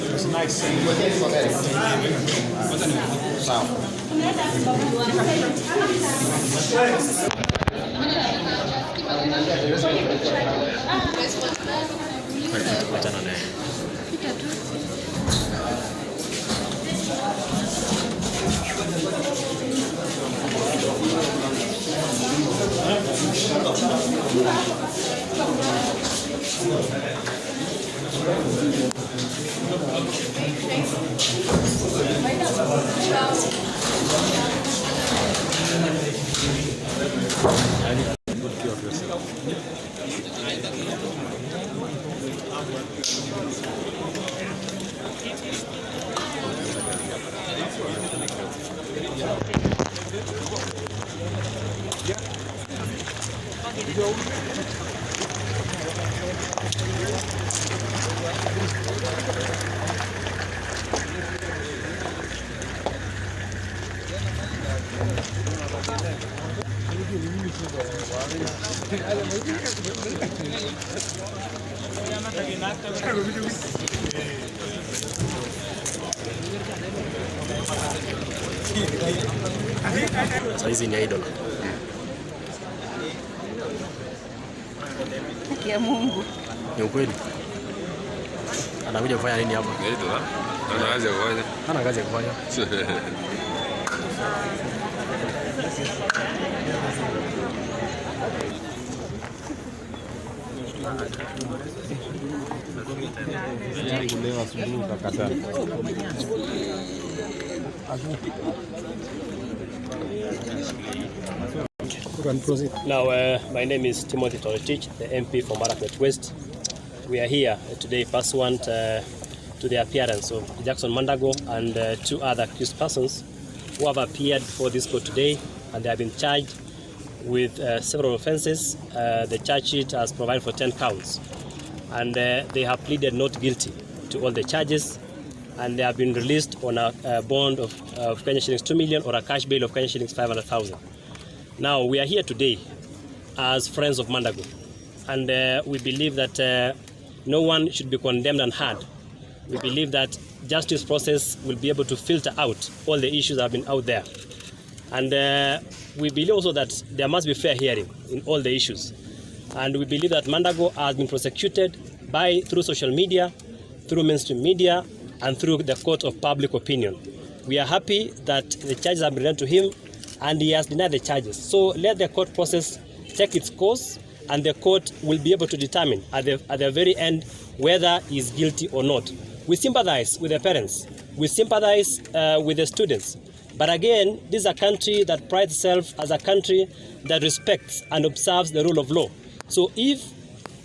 It's nice. Saizi ni idol. Haki ya Mungu. Ni ukweli. Anakuja kufanya nini hapa? Idol, ana kazi ya kufanya. Ana kazi ya kufanya. Now, my name is Timothy Toretich, the MP for Marakwet West. We are here today pursuant to the appearance of Jackson Mandago and two other accused persons who have appeared before this court today, and they have been charged with several offences. The charge sheet has provided for 10 counts, and they have pleaded not guilty to all the charges, and they have been released on a bond of Kenya shillings 2 million or a cash bail of Kenya shillings 500,000. Now, we are here today as friends of Mandago, and we believe that no one should be condemned and hard. We believe that justice process will be able to filter out all the issues that have been out there. And we believe also that there must be fair hearing in all the issues. And we believe that Mandago has been prosecuted through social media, through mainstream media, and through the court of public opinion. We are happy that the charges have been read to him, and he has denied the charges. So let the court process take its course, and the court will be able to determine at the very end whether he is guilty or not. We sympathize with the parents. We sympathize with the students. But again, this is a country that prides itself as a country that respects and observes the rule of law. So if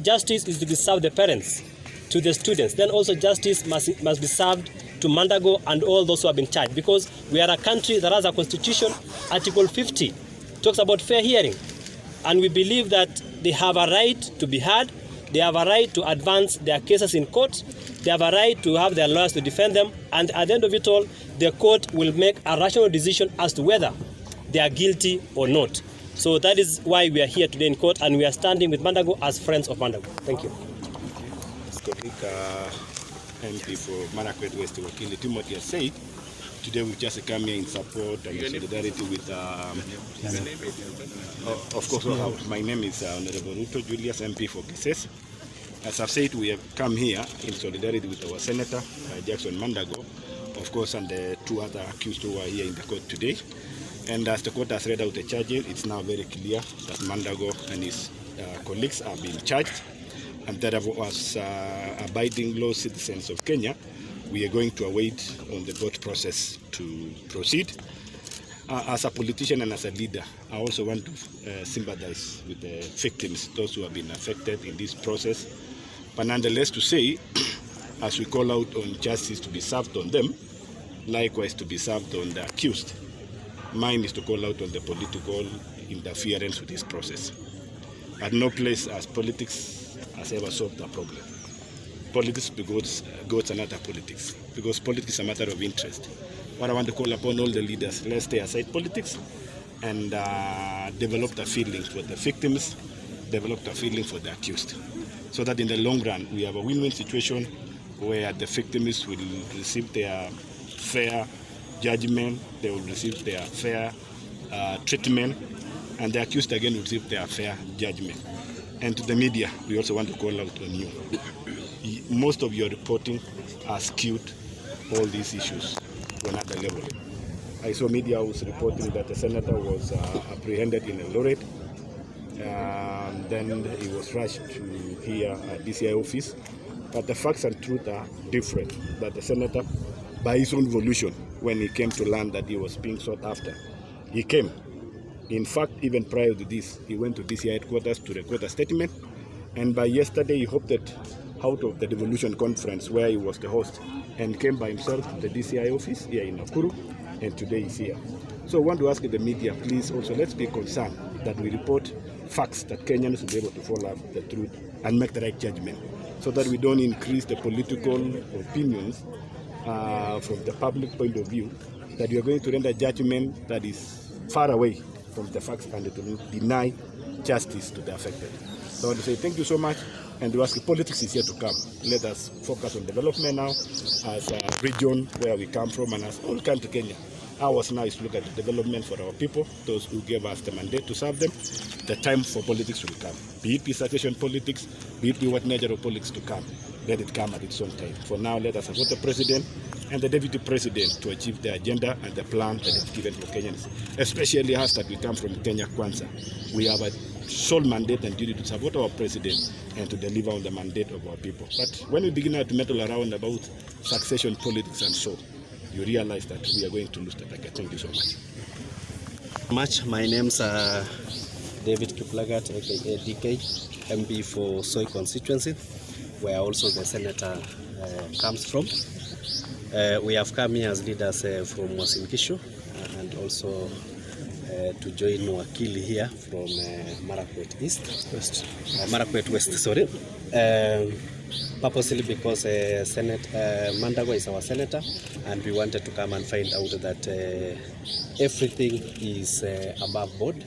justice is to be served the parents, to the students, then also justice must be served to Mandago and all those who have been charged, because we are a country that has a constitution. Article 50 talks about fair hearing, and we believe that they have a right to be heard, they have a right to advance their cases in court, they have a right to have their lawyers to defend them, and at the end of it all, the court will make a rational decision as to whether they are guilty or not. So that is why we are here today in court, and we are standing with Mandago as friends of Mandago. Thank you. MP for Marakwet West, Wakili Timothy has said, today we've just come here in support and solidarity with, of course, my name is Honorable RUTO Julius, MP for Kisses. As I've said, we have come here in solidarity with our Senator, Jackson Mandago, of course, and the two other accused who are here in the court today. And as the court has read out the charges, it's now very clear that Mandago and his colleagues are being charged. And therefore, as abiding law citizens of Kenya, we are going to await on the court process to proceed. As a politician and as a leader, I also want to sympathize with the victims, those who have been affected in this process. But nonetheless, to say, as we call out on justice to be served on them, likewise to be served on the accused, mine is to call out on the political interference with this process. At no place as politics has ever solved the problem. Politics goes another politics, because politics is a matter of interest. What I want to call upon all the leaders, let's stay aside politics and develop the feelings for the victims, develop the feeling for the accused, so that in the long run we have a win-win situation where the victims will receive their fair judgment, they will receive their fair treatment, and the accused again will receive their fair judgment. And to the media, we also want to call out on you. Most of your reporting has skewed all these issues to another level. I saw media was reporting that the senator was apprehended in Eldoret. Then he was rushed to here at DCI office. But the facts and truth are different. That the senator, by his own volition, when he came to learn that he was being sought after, he came. In fact, even prior to this, he went to DCI headquarters to record a statement. And by yesterday, he opted out of the devolution conference where he was the host and came by himself to the DCI office here in Nakuru, and today he's here. So I want to ask the media, please also let's be concerned that we report facts that Kenyans will be able to follow up the truth and make the right judgment, so that we don't increase the political opinions from the public point of view, that we are going to render judgment that is far away from the facts and it will deny justice to the affected. So I want to say thank you so much, and to ask politics is here to come. Let us focus on development now as a region where we come from and as all country Kenya. Ours now is to look at the development for our people, those who gave us the mandate to serve them. The time for politics will come. Be it peace accession politics, be it what nature of politics to come. Let it come at its own time. For now, let us support the president and the deputy president to achieve the agenda and the plan that is given for Kenyans, especially us that we come from Kenya Kwanza. We have a sole mandate and duty to support our president and to deliver on the mandate of our people. But when we begin to meddle around about succession politics and so, you realize that we are going to lose the target. Thank you so much. My name's David Kiplagat, aka DK, MP for Soy constituency, where also the senator comes from. We have come here as leaders from Uasin Gishu and also to join Wakili here from Marakwet West, sorry. Purposely because Mandago is our senator, and we wanted to come and find out that everything is above board.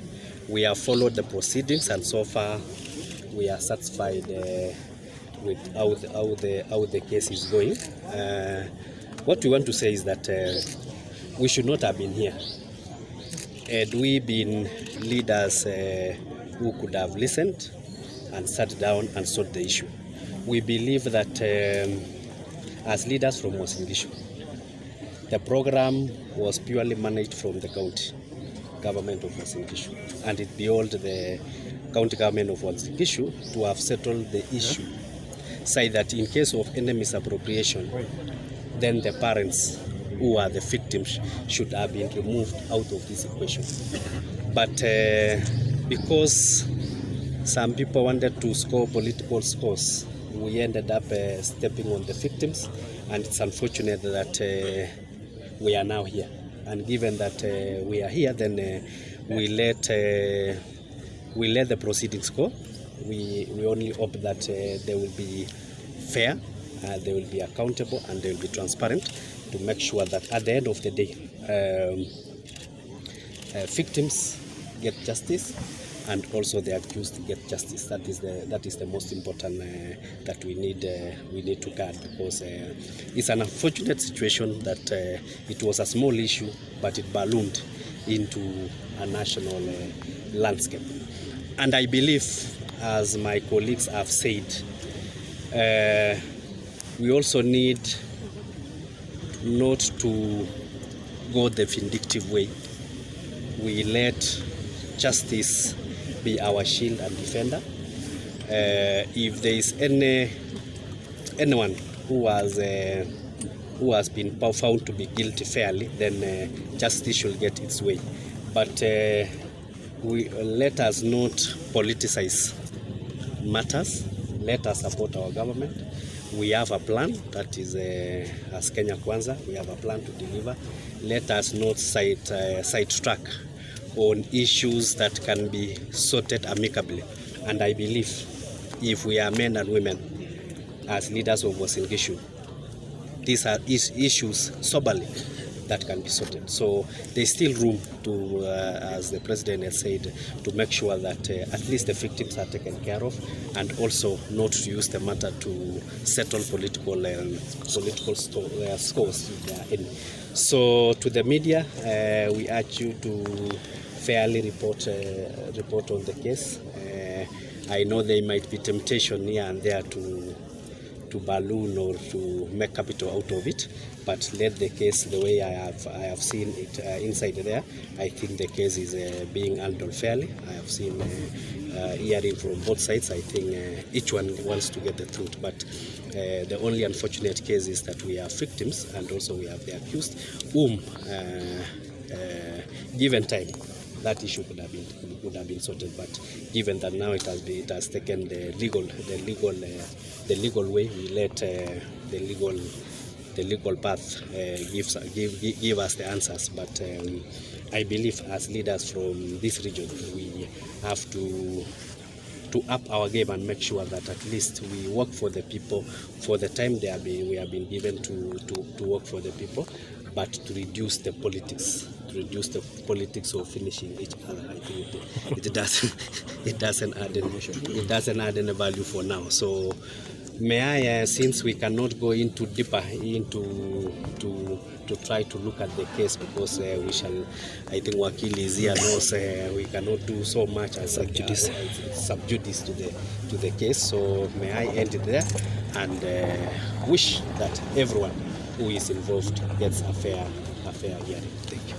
We have followed the proceedings, and so far we are satisfied with how the case is going. What we want to say is that we should not have been here. Had we been leaders who could have listened and sat down and solved the issue. We believe that as leaders from Uasin Gishu, the program was purely managed from the county government of Uasin Gishu, and it behoved the county government of Uasin Gishu to have settled the issue, say that in case of any misappropriation, then the parents who are the victims should have been removed out of this equation. But because some people wanted to score political scores, we ended up stepping on the victims, and it's unfortunate that we are now here. And given that we are here, then we let the proceedings go. We only hope that they will be fair, they will be accountable, and they will be transparent to make sure that at the end of the day, victims get justice, and also the accused get justice. That is the most important that we need to guard, because it's an unfortunate situation that it was a small issue, but it ballooned into a national landscape. And I believe, as my colleagues have said, we also need not to go the vindictive way. we let justice be our shield and defender. If there is anyone who has been found to be guilty fairly, then justice should get its way. But we let us not politicize matters. Let us support our government. We have a plan that is, as Kenya Kwanza, we have a plan to deliver. Let us not sidetrack on issues that can be sorted amicably. And I believe if we are men and women as leaders of Uasin Gishu, these are issues soberly that can be sorted. So there's still room to, as the president has said, to make sure that at least the victims are taken care of, and also not to use the matter to settle political scores if they are any. So to the media, we urge you to fairly report on the case. I know there might be temptation here and there to balloon or to make capital out of it, but let the case, the way I have seen it inside there, I think the case is being handled fairly. I have seen hearing from both sides. I think each one wants to get the truth, but the only unfortunate case is that we have victims and also we have the accused, whom given time that issue could have been sorted, but given that now it has taken the legal way, we let the legal path give us the answers. But I believe as leaders from this region, we have to up our game and make sure that at least we work for the people for the time we have been given to work for the people, but to reduce the politics. Of finishing each other. I think it doesn't add any value for now. So may I, since we cannot go into deeper into to try to look at the case, because we shall, I think Wakili is here knows we cannot do so much as sub judice to the case. So may I end it there and wish that everyone who is involved gets a fair hearing. Thank you.